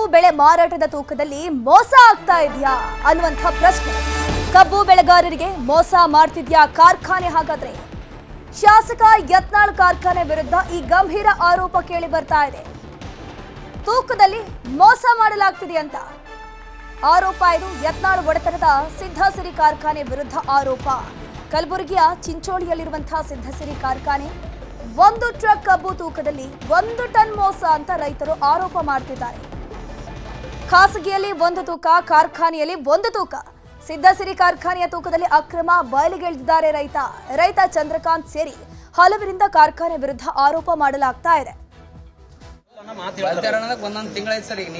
ಕಬ್ಬು ಬೆಳೆ ಮಾರಾಟದ ತೂಕದಲ್ಲಿ ಮೋಸ ಆಗ್ತಾ ಇದೆಯಾ ಅನ್ನುವಂಥ ಪ್ರಶ್ನೆ. ಕಬ್ಬು ಬೆಳೆಗಾರರಿಗೆ ಮೋಸ ಮಾಡ್ತಿದ್ಯಾ ಕಾರ್ಖಾನೆ? ಹಾಗಾದ್ರೆ ಶಾಸಕ ಯತ್ನಾಳ್ ಕಾರ್ಖಾನೆ ವಿರುದ್ಧ ಈ ಗಂಭೀರ ಆರೋಪ ಕೇಳಿ ಬರ್ತಾ ಇದೆ. ತೂಕದಲ್ಲಿ ಮೋಸ ಮಾಡಲಾಗ್ತಿದೆ ಅಂತ ಆರೋಪ ಇದು. ಯತ್ನಾಳ್ ಒಡೆತನದ ಸಿದ್ಧಸಿರಿ ಕಾರ್ಖಾನೆ ವಿರುದ್ಧ ಆರೋಪ. ಕಲಬುರಗಿಯ ಚಿಂಚೋಳಿಯಲ್ಲಿರುವಂತಹ ಸಿದ್ಧಸಿರಿ ಕಾರ್ಖಾನೆ 1 ಟ್ರಕ್ ಕಬ್ಬು ತೂಕದಲ್ಲಿ 1 ಟನ್ ಮೋಸ ಅಂತ ರೈತರು ಆರೋಪ ಮಾಡ್ತಿದ್ದಾರೆ. ಖಾಸಗಿಯಲ್ಲಿ 1 ತೂಕ, ಕಾರ್ಖಾನೆಯಲ್ಲಿ 1 ತೂಕ. ಸಿದ್ಧಸಿರಿ ಕಾರ್ಖಾನೆಯ ತೂಕದಲ್ಲಿ ಅಕ್ರಮ ಬಯಲಿಗೆಳೆದಿದ್ದಾರೆ ರೈತ ಚಂದ್ರಕಾಂತ್ ಸೇರಿ ಹಲವರಿಂದ ಕಾರ್ಖಾನೆ ವಿರುದ್ಧ ಆರೋಪ ಮಾಡಲಾಗ್ತಾ ಇದೆ.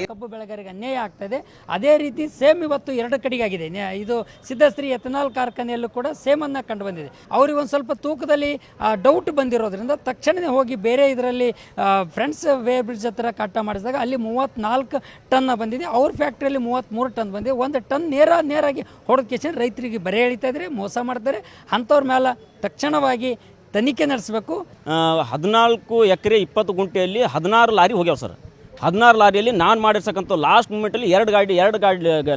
ಕಬ್ಬು ಬೆಳೆಗಾರರಿಗೆ ಅನ್ಯಾಯ ಆಗ್ತದೆ. ಅದೇ ರೀತಿ ಸೇಮ್ ಇವತ್ತು 2 ಕಡೆಗೆ ಆಗಿದೆ. ಇದು ಸಿದ್ಧಶ್ರೀ ಎಥನಾಲ್ ಕಾರ್ಖಾನೆಯಲ್ಲೂ ಕೂಡ ಸೇಮ್ ಅನ್ನ ಕಂಡು ಬಂದಿದೆ. ಅವ್ರಿಗೆ ಒಂದು ಸ್ವಲ್ಪ ತೂಕದಲ್ಲಿ ಡೌಟ್ ಬಂದಿರೋದ್ರಿಂದ ತಕ್ಷಣವೇ ಹೋಗಿ ಬೇರೆ ಇದರಲ್ಲಿ ಫ್ರೆಂಡ್ಸ್ ವೇ ಬ್ರಿಡ್ಜ್ ಹತ್ರ ಕಟ್ಟ ಮಾಡಿಸಿದಾಗ ಅಲ್ಲಿ 34 ಟನ್ ಬಂದಿದೆ. ಅವ್ರ ಫ್ಯಾಕ್ಟ್ರಿಯಲ್ಲಿ 33 ಟನ್ ಬಂದಿದೆ. 1 ಟನ್ ನೇರಾಗಿ ಹೊಡೆದ ರೈತರಿಗೆ ಬರೆ ಎಳಿತಾ ಇದ್ದಾರೆ, ಮೋಸ ಮಾಡ್ತಾರೆ. ಅಂಥವ್ರ ಮೇಲೆ ತಕ್ಷಣವಾಗಿ ತನಿಖೆ ನಡೆಸಬೇಕು. 14 ಎಕರೆ 20 ಗುಂಟೆಯಲ್ಲಿ 16 ಲಾರಿ ಹೋಗ್ಯಾವ ಸರ್. 16 ಲಾರಿಯಲ್ಲಿ ನಾನು ಮಾಡಿರ್ತಕ್ಕಂಥ ಲಾಸ್ಟ್ ಮೂಮೆಂಟಲ್ಲಿ 2 ಗಾಡಿ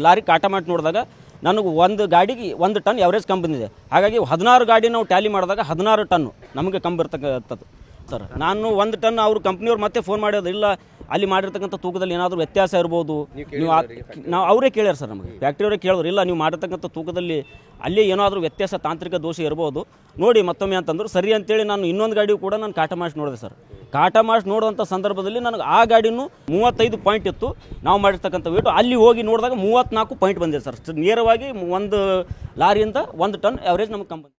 ಲಾರಿ ಕಾಟ ಮಾಡಿ ನೋಡಿದಾಗ ನನಗೆ 1 ಗಾಡಿಗೆ 1 ಟನ್ ಎವರೇಜ್ ಕಮ್ಮಿ ಬಂದಿದೆ. ಹಾಗಾಗಿ 16 ಗಾಡಿ ನಾವು ಟ್ಯಾಲಿ ಮಾಡಿದಾಗ 16 ಟನ್ನು ನಮಗೆ ಕಮ್ಮಿ ಬರ್ತಕ್ಕಂಥದ್ದು ಸರ್. ನಾನು 1 ಟನ್ ಅವ್ರ ಕಂಪ್ನಿಯವ್ರು ಮತ್ತೆ ಫೋನ್ ಮಾಡೋದು ಇಲ್ಲ, ಅಲ್ಲಿ ಮಾಡಿರ್ತಕ್ಕಂಥ ತೂಕದಲ್ಲಿ ಏನಾದರೂ ವ್ಯತ್ಯಾಸ ಇರ್ಬೋದು. ನಾವು ಅವರೇ ಕೇಳ್ಯಾರ ಸರ್, ನಮಗೆ ಫ್ಯಾಕ್ಟ್ರಿಯವರೇ ಕೇಳಿದ್ರು, ಇಲ್ಲ ನೀವು ಮಾಡಿರ್ತಕ್ಕಂಥ ತೂಕದಲ್ಲಿ ಅಲ್ಲಿ ಏನಾದರೂ ವ್ಯತ್ಯಾಸ ತಾಂತ್ರಿಕ ದೋಷ ಇರ್ಬೋದು ನೋಡಿ ಮತ್ತೊಮ್ಮೆ ಅಂತಂದ್ರು. ಸರಿ ಅಂತೇಳಿ ನಾನು ಇನ್ನೊಂದು ಗಾಡಿಯೂ ಕೂಡ ನಾನು ಕಾಟ ಮಾಡಿಸಿ ನೋಡಿದೆ ಸರ್. ಕಾಟ ಮಾಡಿಸಿ ನೋಡುವಂಥ ಸಂದರ್ಭದಲ್ಲಿ ನನಗೆ ಆ ಗಾಡಿನೂ 35 ಪಾಯಿಂಟ್ ಇತ್ತು. ನಾವು ಮಾಡಿರ್ತಕ್ಕಂಥ ವೇಟು ಅಲ್ಲಿ ಹೋಗಿ ನೋಡಿದಾಗ 34 ಪಾಯಿಂಟ್ ಬಂದಿದೆ ಸರ್. ನೇರವಾಗಿ 1 ಲಾರಿಯಿಂದ 1 ಟನ್ ಎವರೇಜ್ ನಮಗೆ ಕಮ್ಮಿ.